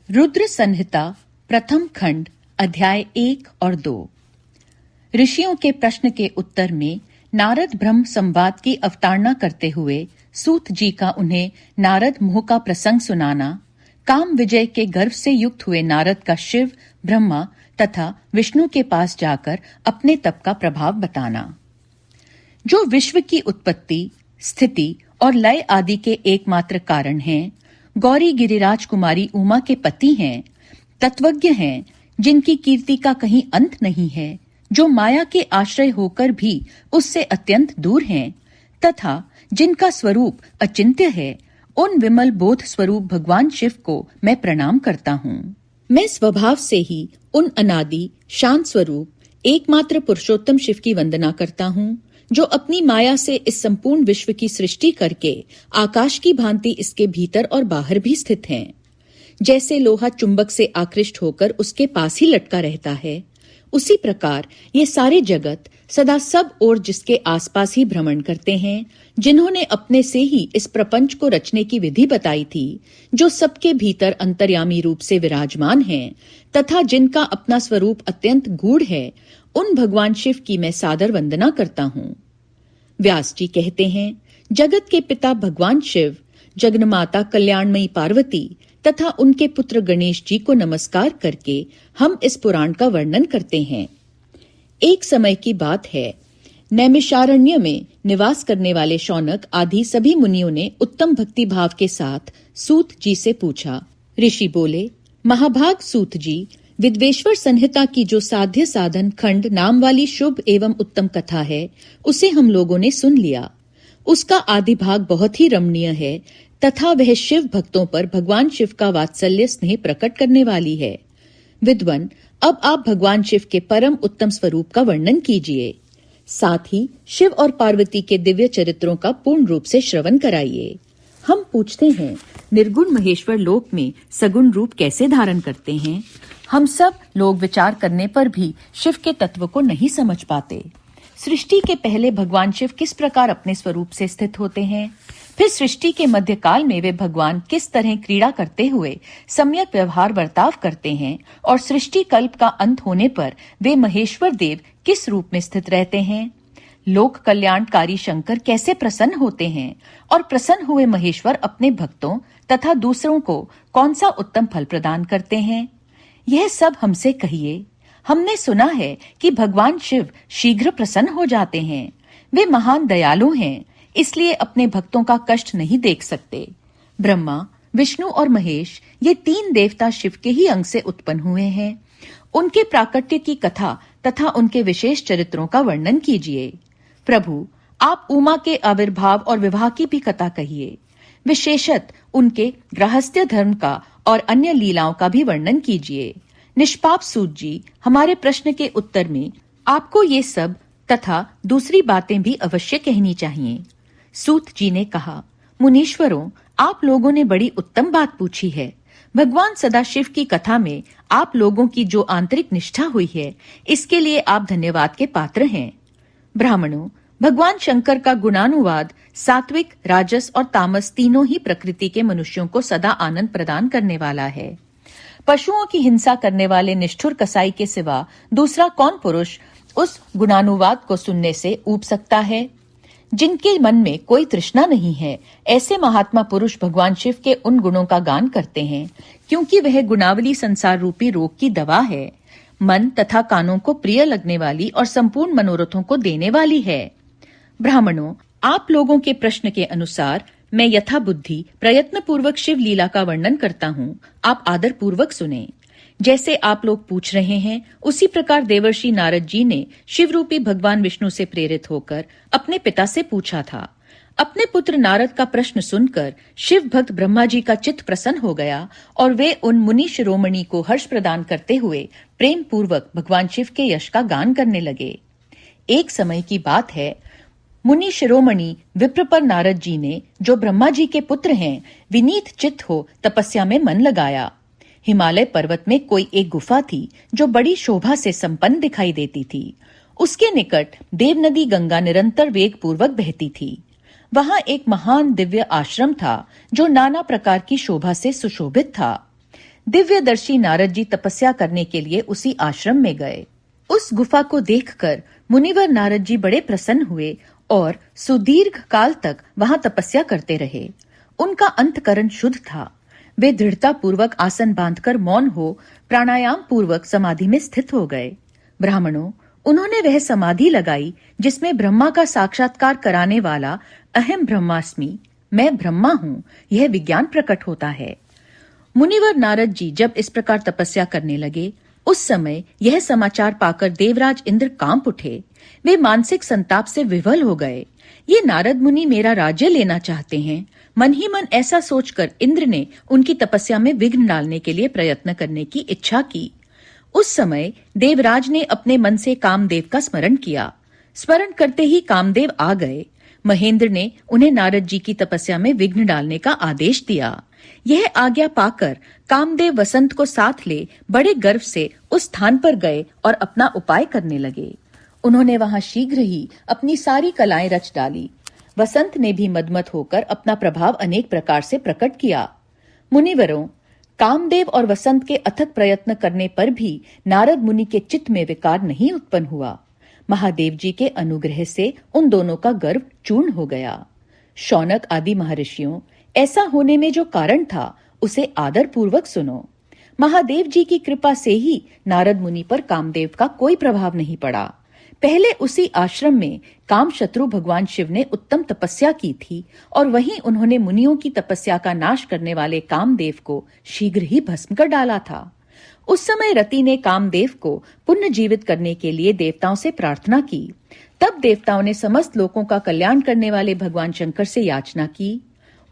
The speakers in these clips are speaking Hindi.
रुद्र संहिता प्रथम खंड अध्याय 1 और 2। ऋषियों के प्रश्न के उत्तर में नारद ब्रह्म संवाद की अवतारणा करते हुए सूत जी का उन्हें नारद मोह का प्रसंग सुनाना, काम विजय के गर्व से युक्त हुए नारद का शिव, ब्रह्मा तथा विष्णु के पास जाकर अपने तप का प्रभाव बताना। जो विश्व की उत्पत्ति, स्थिति और लय आदि के एकमात्र कारण हैं, गौरी गिरिराज कुमारी उमा के पति हैं, तत्वज्ञ हैं, जिनकी कीर्ति का कहीं अंत नहीं है, जो माया के आश्रय होकर भी उससे अत्यंत दूर हैं, तथा जिनका स्वरूप अचिंत्य है, उन विमल बोध स्वरूप भगवान शिव को मैं प्रणाम करता हूँ। मैं स्वभाव से ही उन अनादि शांत स्वरूप एकमात्र पुरुषोत्तम शिव की वंदना करता हूँ, जो अपनी माया से इस संपूर्ण विश्व की सृष्टि करके आकाश की भांति इसके भीतर और बाहर भी स्थित हैं। जैसे लोहा चुंबक से आकृष्ट होकर उसके पास ही लटका रहता है, उसी प्रकार ये सारे जगत सदा सब ओर जिसके आसपास ही भ्रमण करते हैं, जिन्होंने अपने से ही इस प्रपंच को रचने की विधि बताई थी, जो सबके भीतर अंतर्यामी रूप से विराजमान हैं, तथा जिनका अपना स्वरूप अत्यंत गूढ़ है, उन भगवान शिव की मैं सादर वंदना करता हूँ। व्यास जी कहते हैं, जगत के पिता भगवान शिव, जगन्माता कल्याणमयी पार्वती तथा उनके पुत्र गणेश जी को नमस्कार करके हम इस पुराण का वर्णन करते हैं। एक समय की बात है, नैमिषारण्य में निवास करने वाले शौनक आदि सभी मुनियों ने उत्तम भक्ति भाव के साथ सूत जी से पूछा। ऋषि बोले, महाभाग सूत जी, विद्वेश्वर संहिता की जो साध्य साधन खंड नाम वाली शुभ एवं उत्तम कथा है, उसे हम लोगों ने सुन लिया। उसका आदि भाग बहुत ही रमणीय है तथा वह शिव भक्तों पर भगवान शिव का वात्सल्य स्नेह प्रकट करने वाली है। विद्वन, अब आप भगवान शिव के परम उत्तम स्वरूप का वर्णन कीजिए, साथ ही शिव और पार्वती के दिव्य चरित्रों का पूर्ण रूप से श्रवण कराइए। हम पूछते हैं, निर्गुण महेश्वर लोक में सगुण रूप कैसे धारण करते हैं? हम सब लोग विचार करने पर भी शिव के तत्व को नहीं समझ पाते। सृष्टि के पहले भगवान शिव किस प्रकार अपने स्वरूप से स्थित होते हैं, फिर सृष्टि के मध्यकाल में वे भगवान किस तरह क्रीड़ा करते हुए सम्यक व्यवहार बर्ताव करते हैं, और सृष्टि कल्प का अंत होने पर वे महेश्वर देव किस रूप में स्थित रहते हैं। लोक कल्याणकारी शंकर कैसे प्रसन्न होते हैं, और प्रसन्न हुए महेश्वर अपने भक्तों तथा दूसरों को कौन सा उत्तम फल प्रदान करते हैं, यह सब हमसे कहिए। हमने सुना है कि भगवान शिव शीघ्र प्रसन्न हो जाते हैं। वे महान दयालु हैं, इसलिए अपने भक्तों का कष्ट नहीं देख सकते। ब्रह्मा, विष्णु और महेश ये तीन देवता शिव के ही अंग से उत्पन्न हुए हैं। उनके प्राकट्य की कथा तथा उनके विशेष चरित्रों का वर्णन कीजिए। प्रभु, आप उमा के आविर्भाव और विवाह की भी कथा कहिए। विशेषत उनके गृहस्थ्य धर्म का और अन्य लीलाओं का भी वर्णन कीजिए। निष्पाप सूत जी, हमारे प्रश्न के उत्तर में आपको ये सब तथा दूसरी बातें भी अवश्य कहनी चाहिए। सूत जी ने कहा, मुनीश्वरों, आप लोगों ने बड़ी उत्तम बात पूछी है। भगवान सदाशिव की कथा में आप लोगों की जो आंतरिक निष्ठा हुई है, इसके लिए आप धन्यवाद के पात्र हैं। ब्राह्मणों, भगवान शंकर का गुणानुवाद सात्विक, राजस और तामस तीनों ही प्रकृति के मनुष्यों को सदा आनंद प्रदान करने वाला है। पशुओं की हिंसा करने वाले निष्ठुर कसाई के सिवा दूसरा कौन पुरुष उस गुणानुवाद को सुनने से ऊब सकता है? जिनके मन में कोई तृष्णा नहीं है, ऐसे महात्मा पुरुष भगवान शिव के उन गुणों का गान करते हैं, क्योंकि वह गुणावली संसार रूपी रोग की दवा है, मन तथा कानों को प्रिय लगने वाली और संपूर्ण मनोरथों को देने वाली है। ब्राह्मणों, आप लोगों के प्रश्न के अनुसार मैं यथा बुद्धि प्रयत्न पूर्वक शिव लीला का वर्णन करता हूँ। आप आदर पूर्वक सुने। जैसे आप लोग पूछ रहे हैं, उसी प्रकार देवर्षि नारद जी ने शिव रूपी भगवान विष्णु से प्रेरित होकर अपने पिता से पूछा था। अपने पुत्र नारद का प्रश्न सुनकर शिव भक्त ब्रह्मा जी का चित्त प्रसन्न हो गया, और वे उन मुनि शिरोमणि को हर्ष प्रदान करते हुए प्रेम पूर्वक भगवान शिव के यश का गान करने लगे। एक समय की बात है, मुनि शिरोमणि विप्र पर नारद जी ने, जो ब्रह्मा जी के पुत्र हैं, विनीत चित्त हो तपस्या में मन लगाया। हिमालय पर्वत में कोई एक गुफा थी, जो बड़ी शोभा से संपन्न दिखाई देती थी। उसके निकट देव नदी गंगा निरंतर वेग पूर्वक बहती थी। वहां एक महान दिव्य आश्रम था, जो नाना प्रकार की शोभा से सुशोभित था। दिव्यदर्शी नारद जी तपस्या करने के लिए उसी आश्रम में गए। उस गुफा को देखकर मुनिवर नारद जी बड़े प्रसन्न हुए और सुदीर्घ काल तक वहां तपस्या करते रहे। उनका अंतकरण शुद्ध था। वे दृढ़ता पूर्वक आसन बांधकर मौन हो प्राणायाम पूर्वक समाधि में स्थित हो गए। ब्राह्मणों, उन्होंने वह समाधि लगाई जिसमें ब्रह्मा का साक्षात्कार कराने वाला अहम ब्रह्मास्मि, मैं ब्रह्मा हूँ, यह विज्ञान प्रकट होता है। मुनिवर नारद जी जब इस प्रकार तपस्या करने लगे, उस समय यह समाचार पाकर देवराज इंद्र कांप उठे। वे मानसिक संताप से विवल हो गए। ये नारद मुनि मेरा राज्य लेना चाहते हैं। मन ही मन ऐसा सोचकर इंद्र ने उनकी तपस्या में विघ्न डालने के लिए प्रयत्न करने की इच्छा की। उस समय देवराज ने अपने मन से कामदेव का स्मरण किया। स्मरण करते ही कामदेव आ गए। महेंद्र ने उन्हें नारद जी की तपस्या में विघ्न डालने का आदेश दिया। यह आज्ञा पाकर कामदेव वसंत को साथ ले बड़े गर्व से उस स्थान पर गए और अपना उपाय करने लगे। उन्होंने वहां शीघ्र ही अपनी सारी कलाएं रच डाली। वसंत ने भी मदमत होकर अपना प्रभाव अनेक प्रकार से प्रकट किया। मुनिवरों, कामदेव और वसंत के अथक प्रयत्न करने पर भी नारद मुनि के चित्त में विकार नहीं उत्पन्न हुआ। महादेव जी के अनुग्रह से उन दोनों का गर्व चूर्ण हो गया। शौनक आदि महर्षियों, ऐसा होने में जो कारण था उसे आदर पूर्वक सुनो। महादेव जी की कृपा से ही नारद मुनि पर कामदेव का कोई प्रभाव नहीं पड़ा। पहले उसी आश्रम में काम शत्रु भगवान शिव ने उत्तम तपस्या की थी और वहीं उन्होंने मुनियों की तपस्या का नाश करने वाले कामदेव को शीघ्र ही भस्म कर डाला था। उस समय रति ने कामदेव को पुनर्जीवित करने के लिए देवताओं से प्रार्थना की। तब देवताओं ने समस्त लोगों का कल्याण करने वाले भगवान शंकर से याचना की।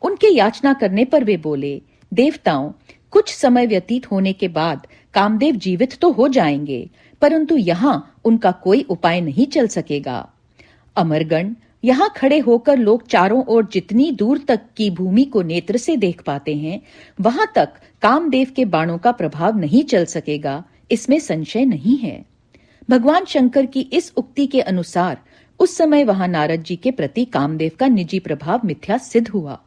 उनके याचना करने पर वे बोले, देवताओं, कुछ समय व्यतीत होने के बाद कामदेव जीवित तो हो जाएंगे, परंतु यहाँ उनका कोई उपाय नहीं चल सकेगा। अमरगण, यहाँ खड़े होकर लोग चारों ओर जितनी दूर तक की भूमि को नेत्र से देख पाते हैं, वहां तक कामदेव के बाणों का प्रभाव नहीं चल सकेगा, इसमें संशय नहीं है। भगवान शंकर की इस उक्ति के अनुसार उस समय वहां नारद जी के प्रति कामदेव का निजी प्रभाव मिथ्या सिद्ध हुआ।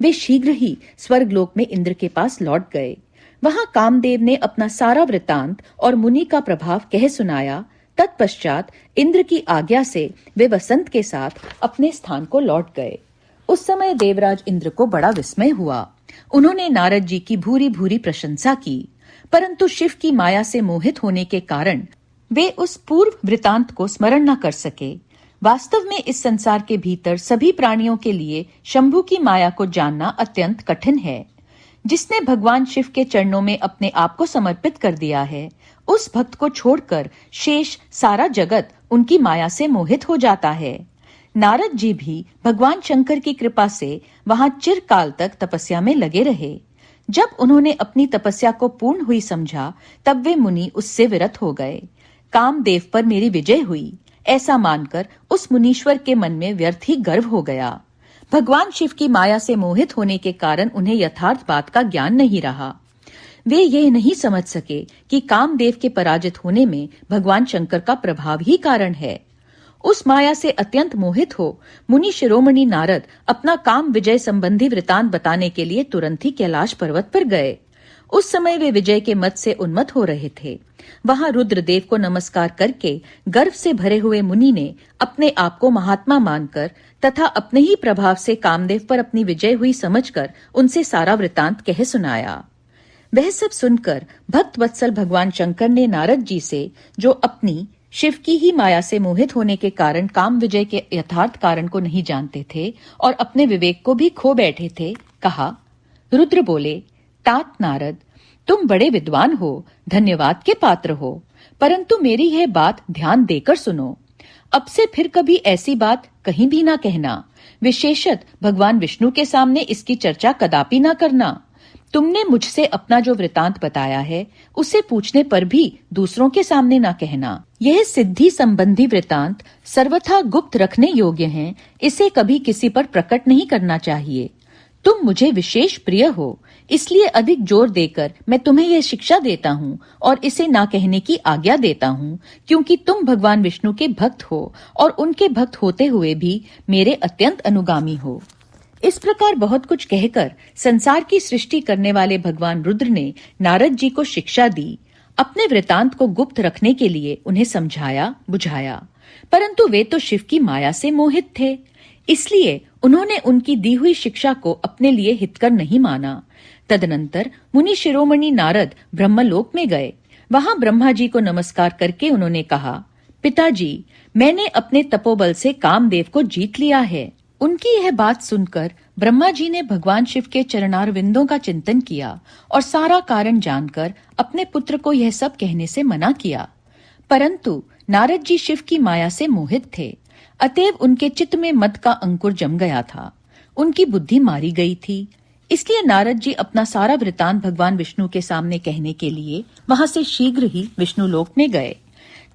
वे शीघ्र ही स्वर्गलोक में इंद्र के पास लौट गए। वहां कामदेव ने अपना सारा वृतांत और मुनि का प्रभाव कह सुनाया। तत्पश्चात इंद्र की आज्ञा से वे वसंत के साथ अपने स्थान को लौट गए। उस समय देवराज इंद्र को बड़ा विस्मय हुआ। उन्होंने नारद जी की भूरी भूरी प्रशंसा की, परंतु शिव की माया से मोहित होने के कारण वे उस पूर्व वृतांत को स्मरण न कर सके। वास्तव में इस संसार के भीतर सभी प्राणियों के लिए शंभु की माया को जानना अत्यंत कठिन है। जिसने भगवान शिव के चरणों में अपने आप को समर्पित कर दिया है, उस भक्त को छोड़कर शेष सारा जगत उनकी माया से मोहित हो जाता है। नारद जी भी भगवान शंकर की कृपा से वहां चिरकाल तक तपस्या में लगे रहे। जब उन्होंने अपनी तपस्या को पूर्ण हुई समझा, तब वे मुनि उससे विरत हो गए। कामदेव पर मेरी विजय हुई, ऐसा मानकर उस मुनीश्वर के मन में व्यर्थ ही गर्व हो गया। भगवान शिव की माया से मोहित होने के कारण उन्हें यथार्थ बात का ज्ञान नहीं रहा। वे ये नहीं समझ सके कि कामदेव के पराजित होने में भगवान शंकर का प्रभाव ही कारण है। उस माया से अत्यंत मोहित हो मुनि शिरोमणि नारद अपना काम विजय संबंधी वृतांत बताने के लिए तुरंत ही कैलाश पर्वत पर गए। उस समय वे विजय के मत से उन्मत्त हो रहे थे। वहां रुद्रदेव को नमस्कार करके गर्व से भरे हुए मुनि ने अपने आप को महात्मा मानकर तथा अपने ही प्रभाव से कामदेव पर अपनी विजय हुई समझकर उनसे सारा वृतांत कह सुनाया। वह सब सुनकर भक्त वत्सल भगवान शंकर ने नारद जी से, जो अपनी शिव की ही माया से मोहित होने के कारण काम विजय के यथार्थ कारण को नहीं जानते थे और अपने विवेक को भी खो बैठे थे, कहा। रुद्र बोले, तात नारद, तुम बड़े विद्वान हो, धन्यवाद के पात्र हो, परंतु मेरी यह बात ध्यान देकर सुनो। अब से फिर कभी ऐसी बात कहीं भी ना कहना, विशेषत भगवान विष्णु के सामने इसकी चर्चा कदापि ना करना। तुमने मुझसे अपना जो वृतांत बताया है, उसे पूछने पर भी दूसरों के सामने ना कहना। यह सिद्धि संबंधी वृतांत सर्वथा गुप्त रखने योग्य है, इसे कभी किसी पर प्रकट नहीं करना चाहिए। तुम मुझे विशेष प्रिय हो, इसलिए अधिक जोर देकर मैं तुम्हें यह शिक्षा देता हूँ और इसे ना कहने की आज्ञा देता हूँ, क्योंकि तुम भगवान विष्णु के भक्त हो और उनके भक्त होते हुए भी मेरे अत्यंत अनुगामी हो। इस प्रकार बहुत कुछ कहकर संसार की सृष्टि करने वाले भगवान रुद्र ने नारद जी को शिक्षा दी। अपने वृतांत को गुप्त रखने के लिए उन्हें समझाया बुझाया, परंतु वे तो शिव की माया से मोहित थे, इसलिए उन्होंने उनकी दी हुई शिक्षा को अपने लिए हितकर नहीं माना। तदनंतर मुनि शिरोमणि नारद ब्रह्मलोक में गए। वहां ब्रह्मा जी को नमस्कार करके उन्होंने कहा, पिताजी, मैंने अपने तपोबल से कामदेव को जीत लिया है। उनकी यह बात सुनकर ब्रह्मा जी ने भगवान शिव के चरणारविंदों का चिंतन किया और सारा कारण जानकर अपने पुत्र को यह सब कहने से मना किया। परंतु नारद जी शिव की माया से मोहित थे, अतएव उनके चित्त में मद का अंकुर जम गया था, उनकी बुद्धि मारी गई थी। इसलिए नारद जी अपना सारा वृतांत भगवान विष्णु के सामने कहने के लिए वहां से शीघ्र ही विष्णु लोक में गए।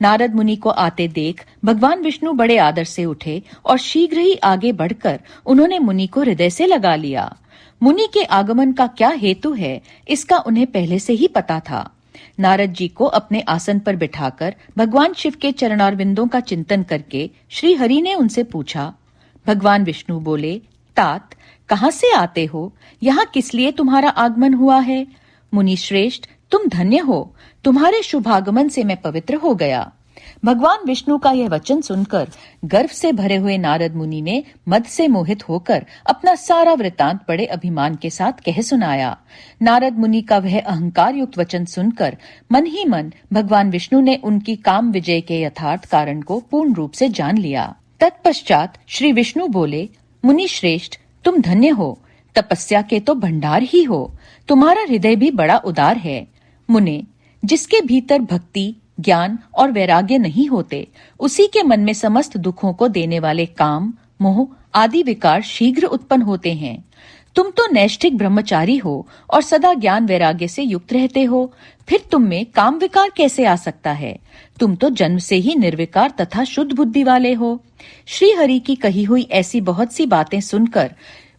नारद मुनि को आते देख भगवान विष्णु बड़े आदर से उठे और शीघ्र ही आगे बढ़कर उन्होंने मुनि को हृदय से लगा लिया। मुनि के आगमन का क्या हेतु है, इसका उन्हें पहले से ही पता था। नारद जी को अपने आसन पर बिठाकर भगवान शिव के चरणारविंदों का चिंतन करके श्री हरि ने उनसे पूछा। भगवान विष्णु बोले, तात, कहाँ से आते हो? यहाँ किस लिए तुम्हारा आगमन हुआ है? मुनि श्रेष्ठ, तुम धन्य हो, तुम्हारे शुभागमन से मैं पवित्र हो गया। भगवान विष्णु का यह वचन सुनकर गर्व से भरे हुए नारद मुनि ने मद से मोहित होकर अपना सारा वृतांत बड़े अभिमान के साथ कह सुनाया। नारद मुनि का वह अहंकार युक्त वचन सुनकर मन ही मन भगवान विष्णु ने उनकी काम विजय के यथार्थ कारण को पूर्ण रूप से जान लिया। तत्पश्चात श्री विष्णु बोले, मुनि श्रेष्ठ, तुम धन्य हो, तपस्या के तो भंडार ही हो, तुम्हारा हृदय भी बड़ा उदार है। मुने, जिसके भीतर भक्ति, ज्ञान और वैराग्य नहीं होते, उसी के मन में समस्त दुखों को देने वाले काम, मोह आदि विकार शीघ्र उत्पन्न होते हैं। तुम तो नैष्ठिक ब्रह्मचारी हो और सदा ज्ञान वैराग्य से युक्त रहते हो, फिर तुम में काम विकार कैसे आ सकता है? तुम तो जन्म से ही निर्विकार तथा शुद्ध बुद्धि वाले हो। श्री हरि की कही हुई ऐसी बहुत सी बातें सुनकर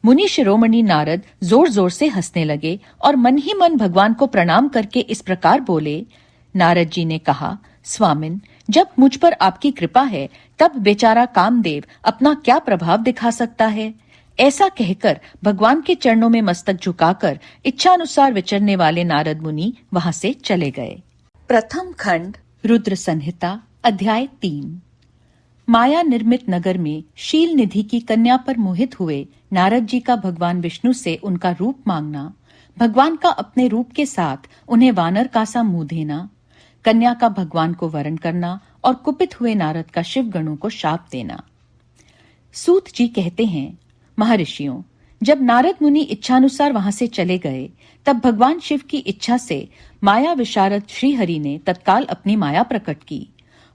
मुनि शिरोमणि नारद जोर जोर से हंसने लगे और मन ही मन भगवान को प्रणाम करके इस प्रकार बोले। नारद जी ने कहा, स्वामिन, जब मुझ पर आपकी कृपा है, तब बेचारा कामदेव अपना क्या प्रभाव दिखा सकता है? ऐसा कहकर भगवान के चरणों में मस्तक झुकाकर इच्छानुसार विचरने वाले नारद मुनि वहां से चले गए। प्रथम खंड रुद्र संहिता, अध्याय 3। माया निर्मित नगर में शील निधि की कन्या पर मोहित हुए नारद जी का भगवान विष्णु से उनका रूप मांगना, भगवान का अपने रूप के साथ उन्हें वानर का सा मुंह देना, कन्या का भगवान को वरण करना और कुपित हुए नारद का शिव गणों को शाप देना। सूत जी कहते हैं, महर्षियों, जब नारद मुनि इच्छानुसार वहां से चले गए, तब भगवान शिव की इच्छा से माया विशारद श्री हरि ने तत्काल अपनी माया प्रकट की।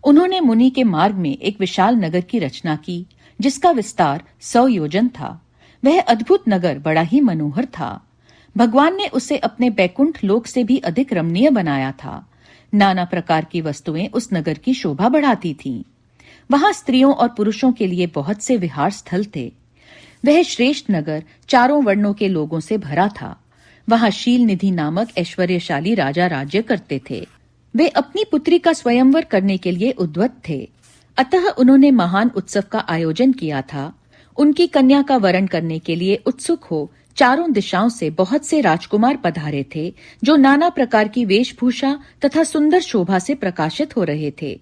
उन्होंने मुनि के मार्ग में एक विशाल नगर की रचना की, जिसका विस्तार 100 योजन था। वह अद्भुत नगर बड़ा ही मनोहर था। भगवान ने उसे अपने बैकुंठ लोक से भी अधिक रमणीय बनाया था। नाना प्रकार की वस्तुएं उस नगर की शोभा बढ़ाती थीं। वहां स्त्रियों और पुरुषों के लिए बहुत से विहार स्थल थे। वह श्रेष्ठ नगर चारों वर्णों के लोगों से भरा था। वहां शील निधि नामक ऐश्वर्यशाली राजा राज्य करते थे। वे अपनी पुत्री का स्वयंवर करने के लिए उद्यत थे, अतः उन्होंने महान उत्सव का आयोजन किया था। उनकी कन्या का वरण करने के लिए उत्सुक हो चारों दिशाओं से बहुत से राजकुमार पधारे थे, जो नाना प्रकार की वेशभूषा तथा सुंदर शोभा से प्रकाशित हो रहे थे।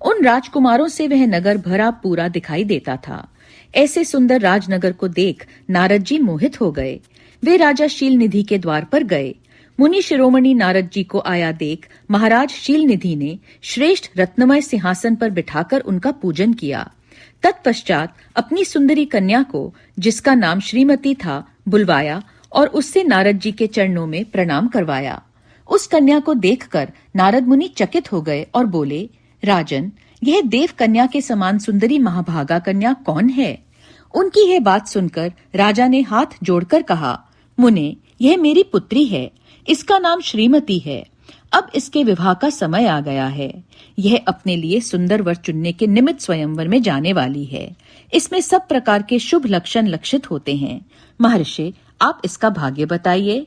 उन राजकुमारों से वह नगर भरा पूरा दिखाई देता था। ऐसे सुंदर राजनगर को देख नारद जी मोहित हो गए। वे राजा शील निधि के द्वार पर गए। मुनि शिरोमणि नारद जी को आया देख महाराज शील निधि ने श्रेष्ठ रत्नमय सिंहासन पर बिठाकर उनका पूजन किया। तत्पश्चात अपनी सुंदरी कन्या को, जिसका नाम श्रीमती था, बुलवाया और उससे नारद जी के चरणों में प्रणाम करवाया। उस कन्या को देखकर नारद मुनि चकित हो गए और बोले, राजन, यह देव कन्या के समान सुंदरी महाभागा कन्या कौन है? उनकी यह बात सुनकर राजा ने हाथ जोड़कर कहा, मुने, यह मेरी पुत्री है। इसका नाम श्रीमती है। अब इसके विवाह का समय आ गया है। यह अपने लिए सुंदर वर चुनने के निमित्त स्वयंवर में जाने वाली है। इसमें सब प्रकार के शुभ लक्षण लक्षित होते हैं। महर्षि, आप इसका भाग्य बताइए।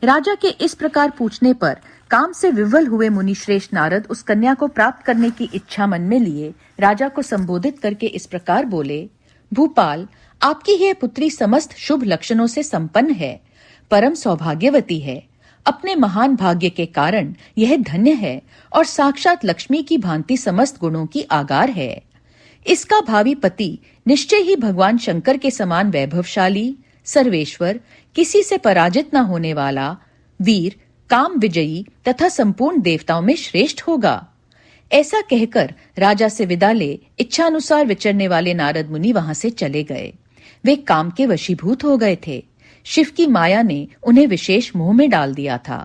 राजा के इस प्रकार पूछने पर काम से विह्वल हुए मुनि श्रेष्ठ नारद उस कन्या को प्राप्त करने की इच्छा मन में लिए राजा को संबोधित करके इस प्रकार बोले, भूपाल, आपकी यह पुत्री समस्त शुभ लक्षणों से संपन्न है, परम सौभाग्यवती है। अपने महान भाग्य के कारण यह धन्य है और साक्षात लक्ष्मी की भांति समस्त गुणों की आगार है। इसका भावी पति निश्चय ही भगवान शंकर के समान वैभवशाली, सर्वेश्वर, किसी से पराजित न होने वाला, वीर, काम विजयी तथा संपूर्ण देवताओं में श्रेष्ठ होगा। ऐसा कहकर राजा से विदा ले इच्छानुसार विचरने वाले नारद मुनि वहां से चले गए। वे काम के वशीभूत हो गए थे। शिव की माया ने उन्हें विशेष मोह में डाल दिया था।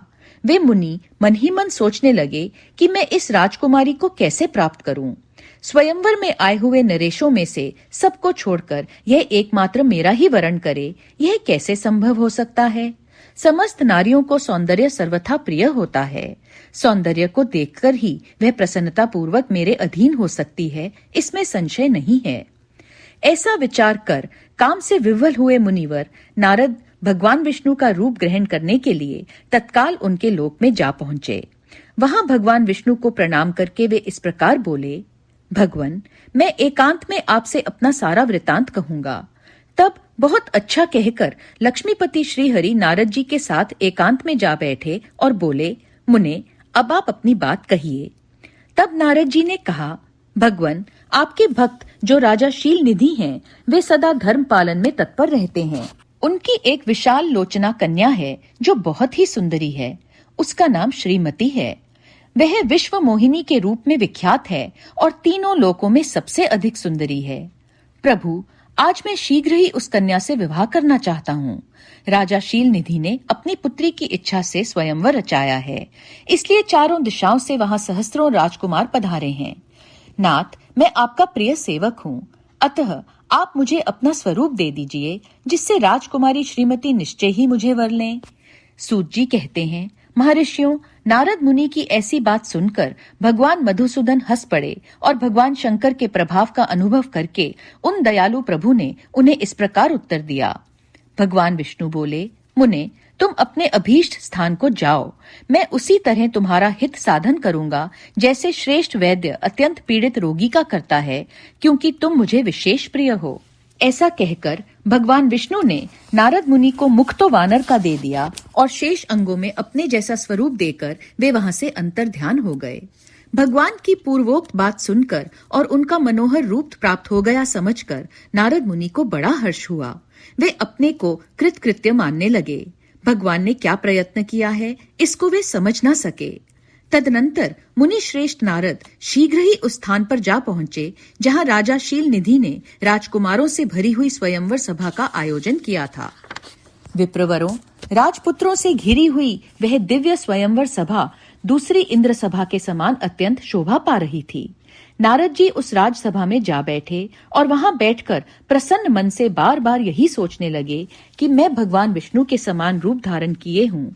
वे मुनि मन ही मन सोचने लगे कि मैं इस राजकुमारी को कैसे प्राप्त करूं। स्वयंवर में आए हुए नरेशों में से सबको छोड़कर यह एकमात्र मेरा ही वरण करे, यह कैसे संभव हो सकता है? समस्त नारियों को सौंदर्य सर्वथा प्रिय होता है। सौंदर्य को देखकर ही वह प्रसन्नता पूर्वक मेरे अधीन हो सकती है, इसमें संशय नहीं है। ऐसा विचार कर काम से विह्वल हुए मुनिवर नारद भगवान विष्णु का रूप ग्रहण करने के लिए तत्काल उनके लोक में जा पहुंचे। वहां भगवान विष्णु को प्रणाम करके वे इस प्रकार बोले, भगवन, मैं एकांत में आपसे अपना सारा वृतांत कहूंगा। तब बहुत अच्छा कहकर लक्ष्मीपति श्रीहरि नारद जी के साथ एकांत में जा बैठे और बोले, मुने, अब आप अपनी बात कहिए। तब नारद जी ने कहा, भगवन, आपके भक्त जो राजा शील निधि हैं, वे सदा धर्म पालन में तत्पर रहते हैं। उनकी एक विशाल लोचना कन्या है जो बहुत ही सुंदरी है। उसका नाम श्रीमती है। वह विश्व मोहिनी के रूप में विख्यात है और तीनों लोकों में सबसे अधिक सुंदरी है। प्रभु, आज मैं शीघ्र ही उस कन्या से विवाह करना चाहता हूँ। राजा शील निधि ने अपनी पुत्री की इच्छा से स्वयंवर रचाया है, इसलिए चारों दिशाओं से वहां सहस्त्रों राजकुमार पधारे हैं। नाथ, मैं आपका प्रिय सेवक हूँ, अतः आप मुझे अपना स्वरूप दे दीजिए, जिससे राजकुमारी श्रीमती निश्चय ही मुझे वर लें। सूत जी कहते हैं, महर्षियों, नारद मुनि की ऐसी बात सुनकर भगवान मधुसूदन हंस पड़े और भगवान शंकर के प्रभाव का अनुभव करके उन दयालु प्रभु ने उन्हें इस प्रकार उत्तर दिया। भगवान विष्णु बोले, मुने, तुम अपने अभीष्ट स्थान को जाओ। मैं उसी तरह तुम्हारा हित साधन करूंगा जैसे श्रेष्ठ वैद्य अत्यंत पीड़ित रोगी का करता है, क्योंकि तुम मुझे विशेष प्रिय हो। ऐसा कहकर भगवान विष्णु ने नारद मुनि को मुख तो वानर का दे दिया और शेष अंगों में अपने जैसा स्वरूप देकर वे वहां से अंतर ध्यान हो गए। भगवान की पूर्वोक्त बात सुनकर और उनका मनोहर रूप प्राप्त हो गया समझकर नारद मुनि को बड़ा हर्ष हुआ। वे अपने को कृतकृत्य मानने लगे। भगवान ने क्या प्रयत्न किया है, इसको वे समझ न सके। तदनंतर मुनि श्रेष्ठ नारद शीघ्र ही उस स्थान पर जा पहुंचे जहां राजा शील निधि ने राजकुमारों से भरी हुई स्वयंवर सभा का आयोजन किया था। विप्रवरों, राजपुत्रों से घिरी हुई वह दिव्य स्वयंवर सभा दूसरी इंद्र सभा के समान अत्यंत शोभा पा रही थी। नारद जी उस राजसभा में जा बैठे और वहां बैठकर प्रसन्न मन से बार बार यही सोचने लगे कि मैं भगवान विष्णु के समान रूप धारण किए हूँ,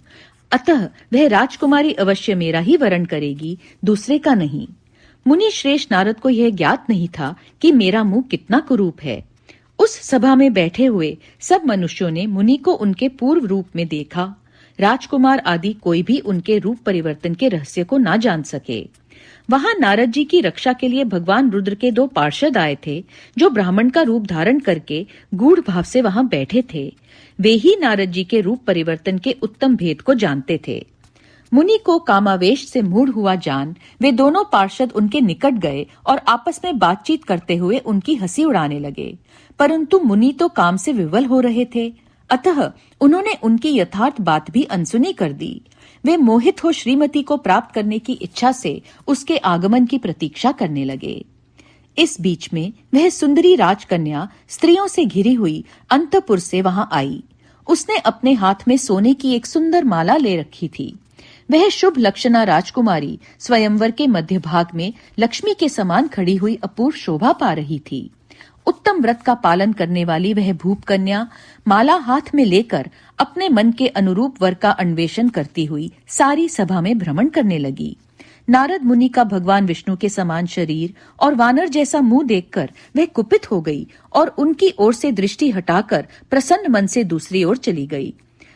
अतः वह राजकुमारी अवश्य मेरा ही वरण करेगी, दूसरे का नहीं। मुनि श्रेष्ठ नारद को यह ज्ञात नहीं था कि मेरा मुंह कितना कुरूप है। उस सभा में बैठे हुए सब मनुष्यों ने मुनि को उनके पूर्व रूप में देखा। राजकुमार आदि कोई भी उनके रूप परिवर्तन के रहस्य को ना जान सके। वहां नारद जी की रक्षा के लिए भगवान रुद्र के 2 पार्षद आए थे, जो ब्राह्मण का रूप धारण करके गूढ़ भाव से वहां बैठे थे। वे ही नारद जी के रूप परिवर्तन के उत्तम भेद को जानते थे। मुनि को कामावेश से मूढ़ हुआ जान वे दोनों पार्षद उनके निकट गए और आपस में बातचीत करते हुए उनकी हंसी उड़ाने लगे। परंतु मुनि तो काम से विवल हो रहे थे, अतः उन्होंने उनकी यथार्थ बात भी अनसुनी कर दी। वे मोहित हो श्रीमती को प्राप्त करने की इच्छा से उसके आगमन की प्रतीक्षा करने लगे। इस बीच में वह सुंदरी राजकन्या स्त्रियों से घिरी हुई अंतपुर से वहां आई। उसने अपने हाथ में सोने की एक सुंदर माला ले रखी थी। वह शुभ लक्षणा राजकुमारी स्वयंवर के मध्य भाग में लक्ष्मी के समान खड़ी हुई अपूर्व शोभा पा रही थी। उत्तम व्रत का पालन करने वाली वह भूप कन्या माला हाथ में लेकर अपने मन के अनुरूप वर का अन्वेषण करती हुई सारी सभा में भ्रमण करने लगी। नारद मुनि का भगवान विष्णु के समान शरीर और वानर जैसा मुंह देखकर वह कुपित हो गई और उनकी ओर से दृष्टि हटाकर प्रसन्न मन से दूसरी ओर चली गई।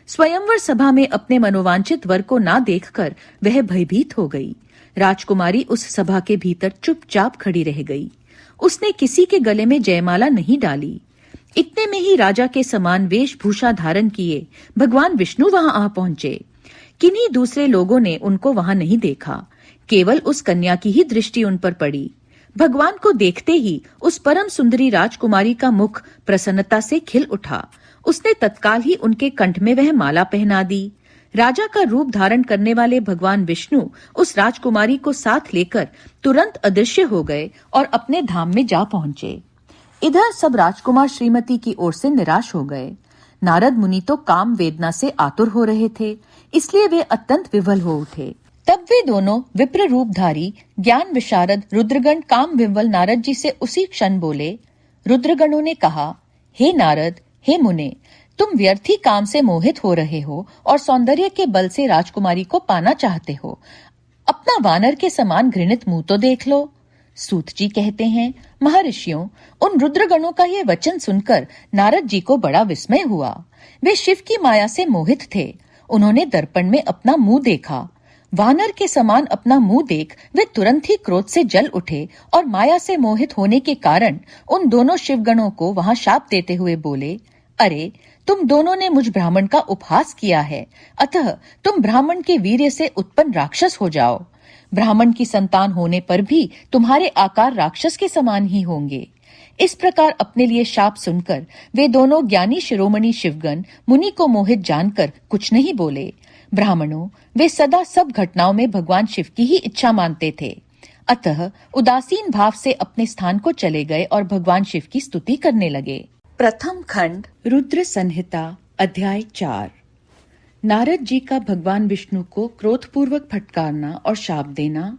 स्वयंवर सभा में अपने मनोवांछित वर को ना देखकर वह भयभीत हो गई। राजकुमारी उस सभा के भीतर चुपचाप खड़ी रह गई। उसने किसी के गले में जयमाला नहीं डाली। इतने में ही राजा के समान वेशभूषा धारण किए भगवान विष्णु वहां आ पहुंचे। किन्हीं दूसरे लोगों ने उनको वहां नहीं देखा, केवल उस कन्या की ही दृष्टि उन पर पड़ी। भगवान को देखते ही उस परम सुंदरी राजकुमारी का मुख प्रसन्नता से खिल उठा। उसने तत्काल ही उनके कंठ में वह माला पहना दी। राजा का रूप धारण करने वाले भगवान विष्णु उस राजकुमारी को साथ लेकर तुरंत अदृश्य हो गए और अपने धाम में जा पहुंचे। इधर सब राजकुमार श्रीमती की ओर से निराश हो गए। नारद मुनि तो काम वेदना से आतुर हो रहे थे, इसलिए वे अत्यंत विवल हो उठे। तब वे दोनों विप्र रूपधारी ज्ञान विशारद रुद्रगण काम विवल नारद जी से उसी क्षण बोले। रुद्रगणों ने कहा, हे नारद, हे मुने, तुम व्यर्थी काम से मोहित हो रहे हो और सौंदर्य के बल से राजकुमारी को पाना चाहते हो। अपना वानर के समान घृणित मुंह तो देख लो। सूत जी कहते हैं, महर्षियों, उन रुद्रगणों का ये वचन सुनकर नारद जी को बड़ा विस्मय हुआ। वे शिव की माया से मोहित थे। उन्होंने दर्पण में अपना मुंह देखा। वानर के समान अपना मुंह देख वे तुरंत ही क्रोध से जल उठे और माया से मोहित होने के कारण उन दोनों शिवगणों को वहां शाप देते हुए बोले, अरे, तुम दोनों ने मुझ ब्राह्मण का उपहास किया है, अतः तुम ब्राह्मण के वीर्य से उत्पन्न राक्षस हो जाओ। ब्राह्मण की संतान होने पर भी तुम्हारे आकार राक्षस के समान ही होंगे। इस प्रकार अपने लिए शाप सुनकर वे दोनों ज्ञानी शिरोमणि शिवगण मुनि को मोहित जानकर कुछ नहीं बोले। ब्राह्मणों, वे सदा सब घटनाओं में भगवान शिव की ही इच्छा मानते थे, अतः उदासीन भाव से अपने स्थान को चले गए और भगवान शिव की स्तुति करने लगे। प्रथम खंड रुद्र संहिता अध्याय 4। नारद जी का भगवान विष्णु को क्रोधपूर्वक फटकारना और शाप देना,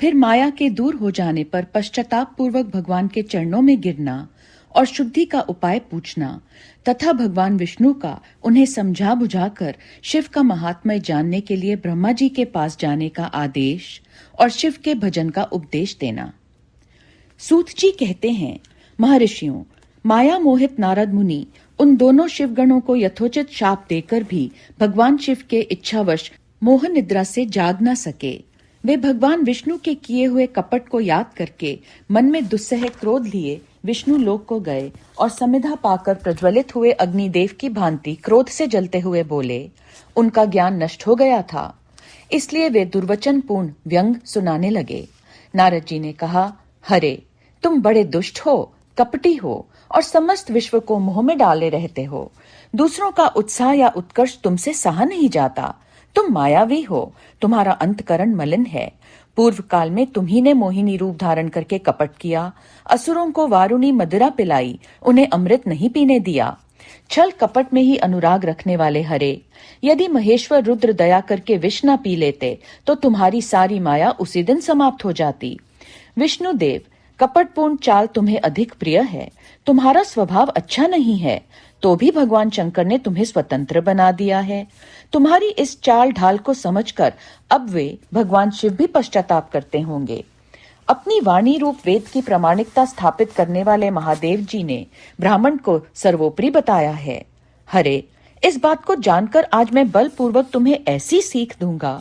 फिर माया के दूर हो जाने पर पश्चाताप पूर्वक भगवान के चरणों में गिरना और शुद्धि का उपाय पूछना तथा भगवान विष्णु का उन्हें समझा बुझाकर शिव का महात्म्य जानने के लिए ब्रह्मा जी के पास जाने का आदेश और शिव के भजन का उपदेश देना। सूत जी कहते हैं, महर्षियों, माया मोहित नारद मुनि उन दोनों शिवगणों को यथोचित शाप देकर भी भगवान शिव के इच्छावश मोह निद्रा से जाग न सके। वे भगवान विष्णु के किए हुए कपट को याद करके मन में दुस्सह क्रोध लिए विष्णु लोक को गए और समिधा पाकर प्रज्वलित हुए अग्निदेव की भांति क्रोध से जलते हुए बोले। उनका ज्ञान नष्ट हो गया था, इसलिए वे दुर्वचन पूर्ण व्यंग सुनाने लगे। नारद जी ने कहा, हरे, तुम बड़े दुष्ट हो, कपटी हो और समस्त विश्व को मोह में डाले रहते हो। दूसरों का उत्साह या उत्कर्ष तुमसे सहा नहीं जाता। तुम मायावी हो, तुम्हारा अंतकरण मलिन है। पूर्व काल में तुम्ही ने मोहिनी रूप धारण करके कपट किया, असुरों को वारुणी मदिरा पिलाई, उन्हें अमृत नहीं पीने दिया। छल कपट में ही अनुराग रखने वाले हरे, यदि महेश्वर रुद्र दया करके विष न पी लेते तो तुम्हारी सारी माया उसी दिन समाप्त हो जाती। विष्णुदेव, कपटपूर्ण चाल तुम्हें अधिक प्रिय है। तुम्हारा स्वभाव अच्छा नहीं है, तो भी भगवान शंकर ने तुम्हें स्वतंत्र बना दिया है। तुम्हारी इस चाल ढाल को समझकर अब वे भगवान शिव भी पश्चाताप करते होंगे। अपनी वाणी रूप वेद की प्रामाणिकता स्थापित करने वाले महादेव जी ने ब्राह्मण को सर्वोपरि बताया है। हरे, इस बात को जानकर आज मैं बलपूर्वक तुम्हें ऐसी सीख दूंगा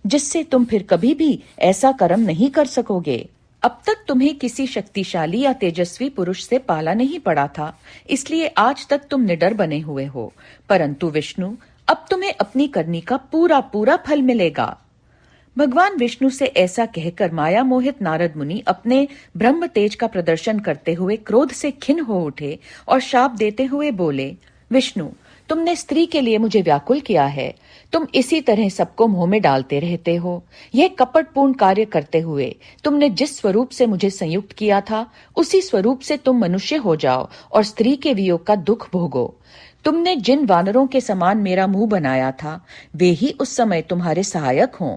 जिससे तुम फिर कभी भी ऐसा कर्म नहीं कर सकोगे। अब तक तुम्हें किसी शक्तिशाली या तेजस्वी पुरुष से पाला नहीं पड़ा था, इसलिए आज तक तुम निडर बने हुए हो, परंतु विष्णु, अब तुम्हें अपनी करनी का पूरा पूरा फल मिलेगा। भगवान विष्णु से ऐसा कहकर माया मोहित नारद मुनि अपने ब्रह्म तेज का प्रदर्शन करते हुए क्रोध से खिन्न हो उठे और शाप देते हुए बोले, विष्णु, तुमने स्त्री के लिए मुझे व्याकुल किया है। तुम इसी तरह सबको मोह में डालते रहते हो। यह कपटपूर्ण कार्य करते हुए तुमने जिस स्वरूप से मुझे संयुक्त किया था, उसी स्वरूप से तुम मनुष्य हो जाओ और स्त्री के वियोग का दुख भोगो। तुमने जिन वानरों के समान मेरा मुंह बनाया था, वे ही उस समय तुम्हारे सहायक हों।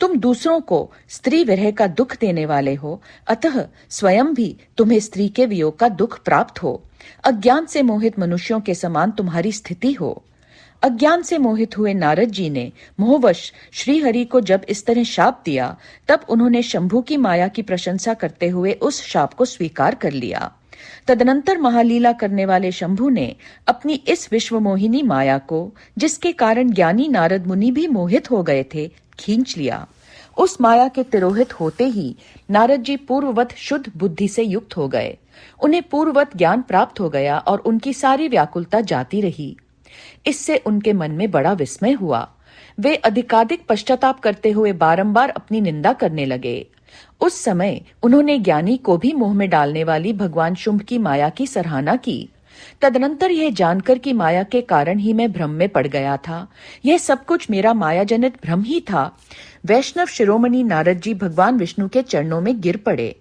तुम दूसरों को स्त्री विरह का दुख देने वाले हो, अतः स्वयं भी तुम्हें स्त्री के वियोग का दुख प्राप्त हो। अज्ञान से मोहित मनुष्यों के समान तुम्हारी स्थिति हो। अज्ञान से मोहित हुए नारद जी ने मोहवश श्री हरि को जब इस तरह शाप दिया, तब उन्होंने शंभु की माया की प्रशंसा करते हुए उस शाप को स्वीकार कर लिया। तदनंतर महालीला करने वाले शंभु ने अपनी इस विश्वमोहिनी माया को, जिसके कारण ज्ञानी नारद मुनि भी मोहित हो गए थे, खींच लिया। उस माया के तिरोहित होते ही नारद जी पूर्ववत शुद्ध बुद्धि से युक्त हो गए उन्हें पूर्ववत ज्ञान प्राप्त हो गया और उनकी सारी व्याकुलता जाती रही। इससे उनके मन में बड़ा विस्मय हुआ। वे अधिकाधिक पश्चाताप करते हुए बारंबार अपनी निंदा करने लगे। उस समय उन्होंने ज्ञानी को भी मोह में डालने वाली भगवान शुंभ की माया की सराहना की। तदनंतर यह जानकर कि माया के कारण ही मैं भ्रम में पड़ गया था, यह सब कुछ मेरा मायाजनित भ्रम ही था, वैष्णव शिरोमणि नारद जी भगवान विष्णु के चरणों में गिर पड़े।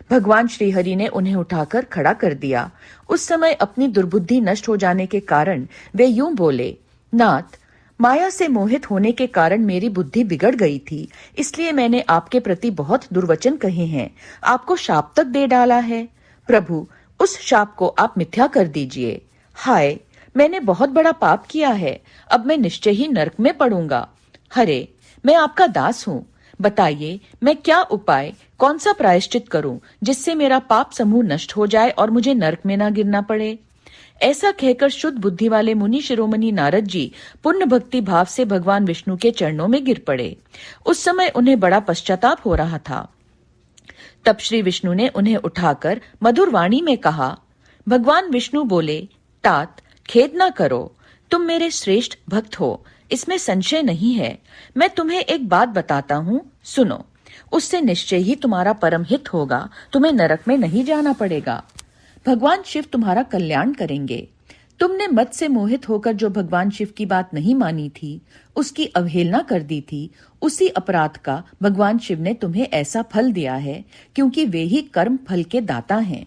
भगवान श्रीहरि ने उन्हें उठाकर खड़ा कर दिया। उस समय अपनी दुर्बुद्धि नष्ट हो जाने के कारण वे यूं बोले, नाथ, माया से मोहित होने के कारण मेरी बुद्धि बिगड़ गई थी, इसलिए मैंने आपके प्रति बहुत दुर्वचन कहे हैं, आपको शाप तक दे डाला है। प्रभु, उस शाप को आप मिथ्या कर दीजिए। हाय, मैंने बहुत बड़ा पाप किया है, अब मैं निश्चय ही नरक में पड़ूंगा। हरे, मैं आपका दास हूँ, बताइए मैं क्या उपाय, कौन सा प्रायश्चित करूं जिससे मेरा पाप समूह नष्ट हो जाए और मुझे नरक में ना गिरना पड़े। ऐसा कहकर शुद्ध बुद्धि वाले मुनि शिरोमणि नारद जी पुण्य भक्ति भाव से भगवान विष्णु के चरणों में गिर पड़े। उस समय उन्हें बड़ा पश्चाताप हो रहा था। तब श्री विष्णु ने उन्हें उठाकर मधुर वाणी में कहा। भगवान विष्णु बोले, तात, खेद न करो, तुम मेरे श्रेष्ठ भक्त हो, इसमें संशय नहीं है। मैं तुम्हें एक बात बताता हूँ, सुनो, उससे निश्चय ही तुम्हारा परम हित होगा, तुम्हें नरक में नहीं जाना पड़ेगा। भगवान शिव तुम्हारा कल्याण करेंगे। तुमने मत से मोहित होकर जो भगवान शिव की बात नहीं मानी थी, उसकी अवहेलना कर दी थी, उसी अपराध का भगवान शिव ने तुम्हें ऐसा फल दिया है, क्योंकि वे ही कर्म फल के दाता हैं।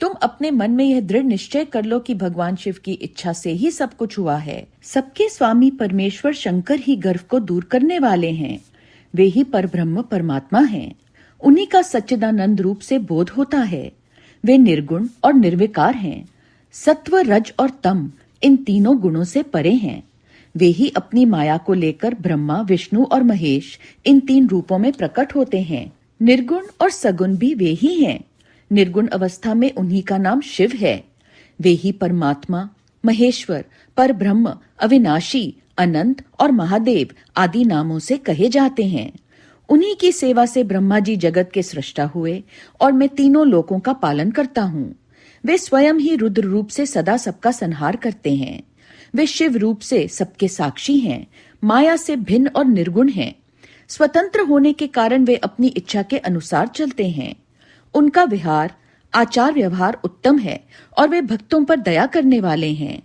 तुम अपने मन में यह दृढ़ निश्चय कर लो कि भगवान शिव की इच्छा से ही सब कुछ हुआ है। सबके स्वामी परमेश्वर शंकर ही गर्व को दूर करने वाले हैं। वे ही परब्रह्म परमात्मा हैं। उन्हीं का सच्चिदानंद रूप से बोध होता है। वे निर्गुण और निर्विकार हैं। सत्व, रज और तम, इन तीनों गुणों से परे हैं। वे ही अपनी माया को लेकर ब्रह्मा, विष्णु और महेश, इन तीन रूपों में प्रकट होते हैं। निर्गुण और सगुण भी वे ही हैं। निर्गुण अवस्था में उन्हीं का नाम शिव है। वे ही परमात्मा, महेश्वर, परब्रह्म, अविनाशी, अनंत और महादेव आदि नामों से कहे जाते हैं। उन्हीं की सेवा से ब्रह्मा जी जगत के सृष्टा हुए और मैं तीनों लोकों का पालन करता हूँ। वे स्वयं ही रुद्र रूप से सदा सबका संहार करते हैं। वे शिव रूप से सबके साक्षी हैं, माया से भिन्न और निर्गुण हैं। स्वतंत्र होने के कारण वे अपनी इच्छा के अनुसार चलते हैं। उनका विहार, आचार व्यवहार उत्तम है और वे भक्तों पर दया करने वाले हैं।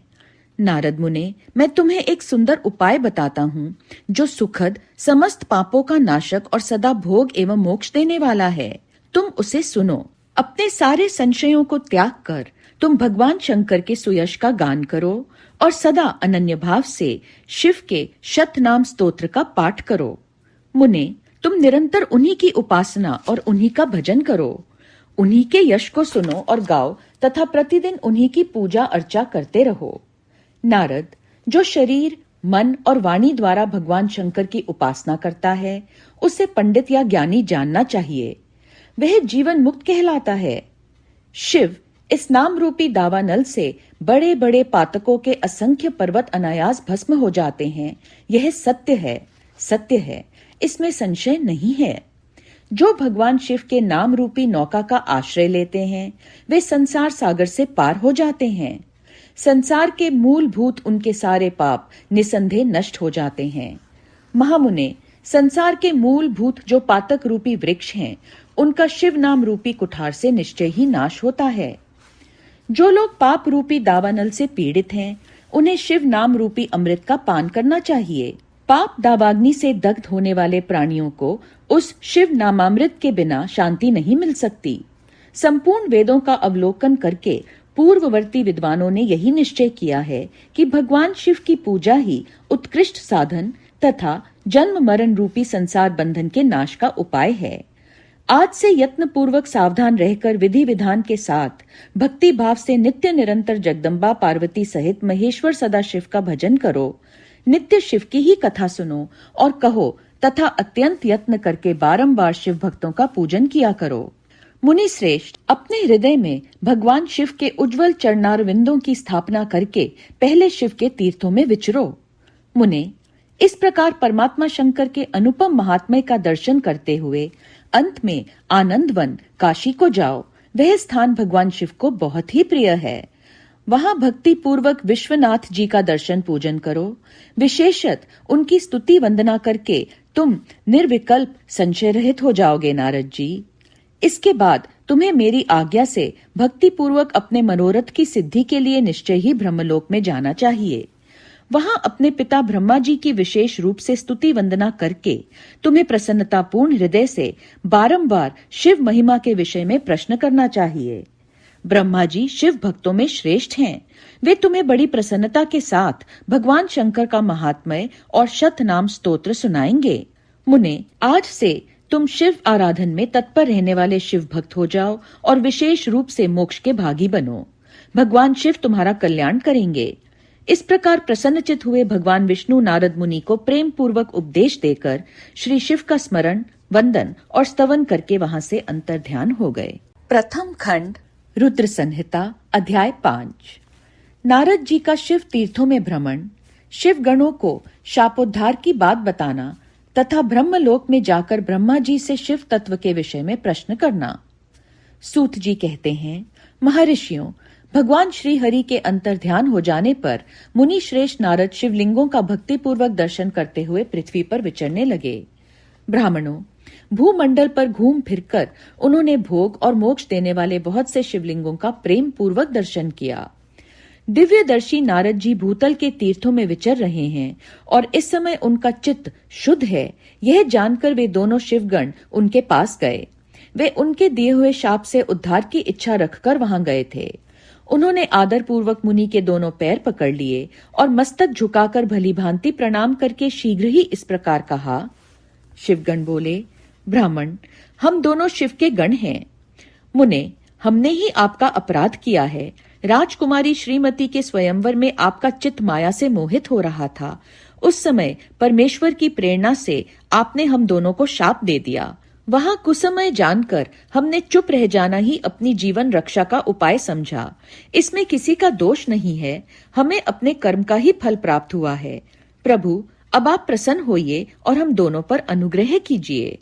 नारद मुने, मैं तुम्हें एक सुंदर उपाय बताता हूँ, जो सुखद, समस्त पापों का नाशक और सदा भोग एवं मोक्ष देने वाला है। तुम उसे सुनो। अपने सारे संशयों को त्याग कर तुम भगवान शंकर के सुयश का गान करो और सदा अनन्य भाव से शिव के शतनाम स्तोत्र का पाठ करो। मुने, तुम निरंतर उन्हीं की उपासना और उन्हीं का भजन करो। उन्हीं के यश को सुनो और गाओ तथा प्रतिदिन उन्हीं की पूजा अर्चा करते रहो। नारद, जो शरीर, मन और वाणी द्वारा भगवान शंकर की उपासना करता है, उसे पंडित या ज्ञानी जानना चाहिए। वह जीवन मुक्त कहलाता है। शिव इस नाम रूपी दावानल से बड़े बड़े पातकों के असंख्य पर्वत अनायास भस्म हो जाते हैं। यह सत्य है, सत्य है, इसमें संशय नहीं है। जो भगवान शिव के नाम रूपी नौका का आश्रय लेते हैं, वे संसार सागर से पार हो जाते हैं। संसार के मूलभूत उनके सारे पाप निसंदेह नष्ट हो जाते हैं। महामुने, संसार के मूलभूत जो पातक रूपी वृक्ष हैं, उनका शिव नाम रूपी कुठार से निश्चय ही नाश होता है। जो लोग पाप रूपी दावानल से पीड़ित हैं, उन्हें शिव नाम रूपी अमृत का पान करना चाहिए। पाप दावाग्नि से दग्ध होने वाले प्राणियों को उस शिव नामामृत के बिना शांति नहीं मिल सकती। संपूर्ण वेदों का अवलोकन करके पूर्ववर्ती विद्वानों ने यही निश्चय किया है कि भगवान शिव की पूजा ही उत्कृष्ट साधन तथा जन्म मरण रूपी संसार बंधन के नाश का उपाय है। आज से यत्न पूर्वक सावधान रहकर विधि विधान के साथ भक्ति भाव से नित्य निरंतर जगदम्बा पार्वती सहित महेश्वर सदाशिव का भजन करो। नित्य शिव की ही कथा सुनो और कहो तथा अत्यंत यत्न करके बारंबार शिव भक्तों का पूजन किया करो। मुनि श्रेष्ठ, अपने हृदय में भगवान शिव के उज्जवल चरणारविंदों की स्थापना करके पहले शिव के तीर्थों में विचरो। मुने, इस प्रकार परमात्मा शंकर के अनुपम महात्म्य का दर्शन करते हुए अंत में आनंदवन काशी को जाओ। वह स्थान भगवान शिव को बहुत ही प्रिय है। वहां भक्ति पूर्वक विश्वनाथ जी का दर्शन पूजन करो। विशेषत उनकी स्तुति वंदना करके तुम निर्विकल्प संशय रहित हो जाओगे नारद जी। इसके बाद तुम्हें मेरी आज्ञा से भक्ति पूर्वक अपने मनोरथ की सिद्धि के लिए निश्चय ही ब्रह्मलोक में जाना चाहिए। वहां अपने पिता ब्रह्मा जी की विशेष रूप से स्तुति वंदना करके तुम्हें प्रसन्नतापूर्ण हृदय से बारंबार शिव महिमा के विषय में प्रश्न करना चाहिए। ब्रह्मा जी शिव भक्तों में श्रेष्ठ हैं। वे तुम्हें बड़ी प्रसन्नता के साथ भगवान शंकर का महात्म्य और शत नाम स्तोत्र सुनाएंगे। मुने, आज से तुम शिव आराधन में तत्पर रहने वाले शिव भक्त हो जाओ और विशेष रूप से मोक्ष के भागी बनो। भगवान शिव तुम्हारा कल्याण करेंगे। इस प्रकार प्रसन्नचित हुए भगवान विष्णु नारद मुनि को प्रेम पूर्वक उपदेश देकर श्री शिव का स्मरण, वंदन और स्तवन करके वहां से अंतर्ध्यान हो गए। प्रथम खंड रुद्र संहिता अध्याय 5। नारद जी का शिव तीर्थों में भ्रमण, शिव गणों को शापोद्धार की बात बताना तथा ब्रह्मलोक में जाकर ब्रह्मा जी से शिव तत्व के विषय में प्रश्न करना। सूत जी कहते हैं, महर्षियों, भगवान श्री हरि के अंतर्ध्यान हो जाने पर मुनि श्रेष्ठ नारद शिवलिंगों का भक्ति पूर्वक दर्शन करते हुए पृथ्वी पर विचरने लगे। ब्राह्मणों, भूमंडल पर घूम फिरकर उन्होंने भोग और मोक्ष देने वाले बहुत से शिवलिंगों का प्रेम पूर्वक दर्शन किया। दिव्यदर्शी नारद जी भूतल के तीर्थों में विचर रहे हैं और इस समय उनका चित्त शुद्ध है, यह जानकर वे दोनों शिवगण उनके पास गए। वे उनके दिए हुए शाप से उद्धार की इच्छा रखकर वहां गए थे। उन्होंने आदर पूर्वक मुनि के दोनों पैर पकड़ लिए और मस्तक झुकाकर भली भांति प्रणाम करके शीघ्र ही इस प्रकार कहा। शिवगण बोले, ब्राह्मण, हम दोनों शिव के गण हैं। मुने, हमने ही आपका अपराध किया है। राजकुमारी श्रीमती के स्वयंवर में आपका चित्त माया से मोहित हो रहा था। उस समय परमेश्वर की प्रेरणा से आपने हम दोनों को शाप दे दिया। वहां कुसमय जानकर हमने चुप रह जाना ही अपनी जीवन रक्षा का उपाय समझा। इसमें किसी का दोष नहीं है, हमें अपने कर्म का ही फल प्राप्त हुआ है। प्रभु, अब आप प्रसन्न होइए और हम दोनों पर अनुग्रह कीजिए।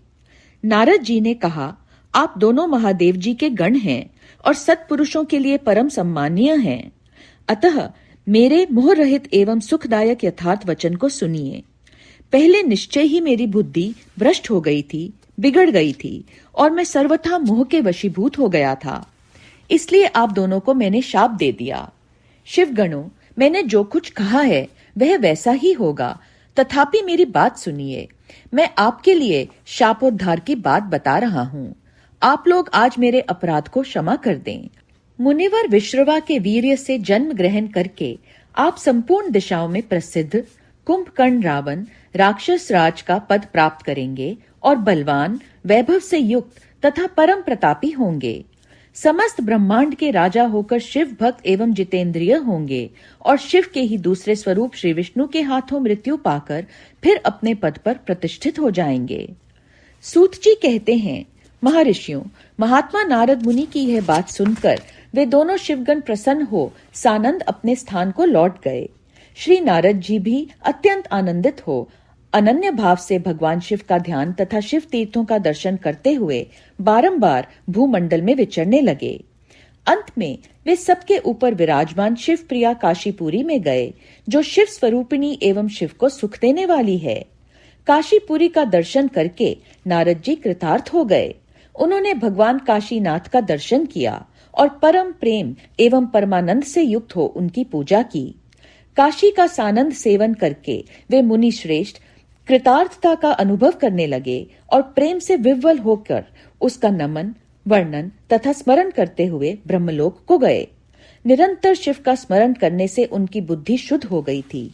नारद जी ने कहा, आप दोनों महादेव जी के गण हैं और सत्पुरुषों के लिए परम सम्मानीय हैं। अतः मेरे मोह रहित एवं सुखदायक यथार्थ वचन को सुनिए। पहले निश्चय ही मेरी बुद्धि भ्रष्ट हो गई थी, बिगड़ गई थी और मैं सर्वथा मोह के वशीभूत हो गया था। इसलिए आप दोनों को मैंने शाप दे दिया। शिवगणों, मैंने जो कुछ कहा है वह वैसा ही होगा, तथापि मेरी बात सुनिए। मैं आपके लिए शापोद्धार की बात बता रहा हूँ। आप लोग आज मेरे अपराध को क्षमा कर दें। मुनिवर विश्रवा के वीर्य से जन्म ग्रहण करके आप संपूर्ण दिशाओं में प्रसिद्ध कुंभकर्ण रावण राक्षस राज का पद प्राप्त करेंगे और बलवान, वैभव से युक्त तथा परम प्रतापी होंगे। समस्त ब्रह्मांड के राजा होकर शिव भक्त एवं जितेंद्रिय होंगे और शिव के ही दूसरे स्वरूप श्री विष्णु के हाथों मृत्यु पाकर फिर अपने पद पर प्रतिष्ठित हो जाएंगे। सूत जी कहते हैं, महर्षियों, महात्मा नारद मुनि की यह बात सुनकर वे दोनों शिवगण प्रसन्न हो सानंद अपने स्थान को लौट गए। श्री नारद जी भी अत्यंत आनंदित हो अनन्य भाव से भगवान शिव का ध्यान तथा शिव तीर्थों का दर्शन करते हुए बारंबार भूमंडल में विचरने लगे। अंत में वे सबके ऊपर विराजमान शिव प्रिया काशीपुरी में गए, जो शिव स्वरूपिणी एवं शिव को सुख देने वाली है। काशीपुरी का दर्शन करके नारद जी कृतार्थ हो गए। उन्होंने भगवान काशीनाथ का दर्शन किया और परम प्रेम एवं परमानंद से युक्त हो उनकी पूजा की। काशी का सानंद सेवन करके वे मुनि श्रेष्ठ कृतार्थता का अनुभव करने लगे और प्रेम से विह्वल होकर उसका नमन, वर्णन तथा स्मरण करते हुए ब्रह्मलोक को गए। निरंतर शिव का स्मरण करने से उनकी बुद्धि शुद्ध हो गई थी।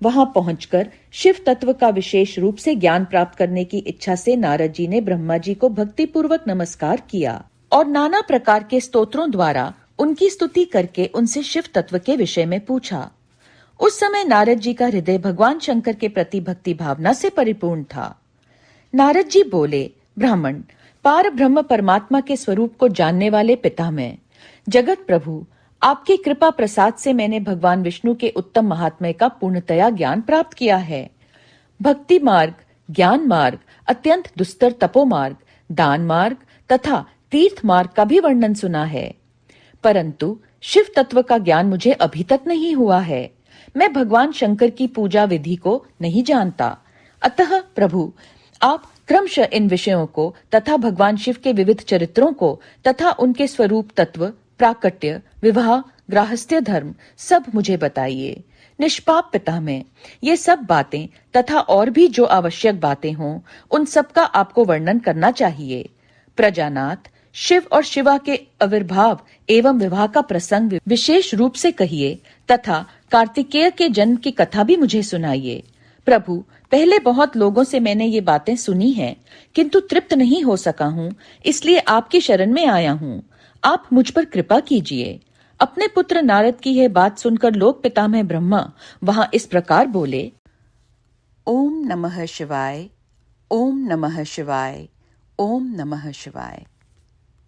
वहां पहुंचकर शिव तत्व का विशेष रूप से ज्ञान प्राप्त करने की इच्छा से नारद जी ने ब्रह्मा जी को भक्ति पूर्वक नमस्कार किया और नाना प्रकार के स्तोत्रों द्वारा उनकी स्तुति करके उनसे शिव तत्व के विषय में पूछा। उस समय नारद जी का हृदय भगवान शंकर के प्रति भक्ति भावना से परिपूर्ण था। नारद जी बोले, ब्राह्मण, पार ब्रह्म परमात्मा के स्वरूप को जानने वाले पिता मैं, जगत प्रभु, आपकी कृपा प्रसाद से मैंने भगवान विष्णु के उत्तम महात्म्य का पूर्णतया ज्ञान प्राप्त किया है। भक्ति मार्ग, ज्ञान मार्ग, अत्यंत दुस्तर तपो मार्ग, दान मार्ग तथा तीर्थ मार्ग का भी वर्णन सुना है, परंतु शिव तत्व का ज्ञान मुझे अभी तक नहीं हुआ है। मैं भगवान शंकर की पूजा विधि को नहीं जानता। अतः प्रभु, आप क्रमशः इन विषयों को तथा भगवान शिव के विविध चरित्रों को तथा उनके स्वरूप तत्व, प्राकट्य, विवाह, गृहस्थ्य धर्म सब मुझे बताइए। निष्पाप पिता में ये सब बातें तथा और भी जो आवश्यक बातें हों, उन सब का आपको वर्णन करना चाहिए। प्रजानाथ, शिव और शिवा के आविर्भाव एवं विवाह का प्रसंग विशेष रूप से कहिए तथा कार्तिकेय के जन्म की कथा भी मुझे सुनाइए। प्रभु, पहले बहुत लोगों से मैंने ये बातें सुनी हैं, किंतु तृप्त नहीं हो सका हूँ, इसलिए आपकी शरण में आया हूँ। आप मुझ पर कृपा कीजिए। अपने पुत्र नारद की यह बात सुनकर लोक पितामह ब्रह्मा वहां इस प्रकार बोले, ओम नमः शिवाय, ओम नमः शिवाय, ओम नमः शिवाय।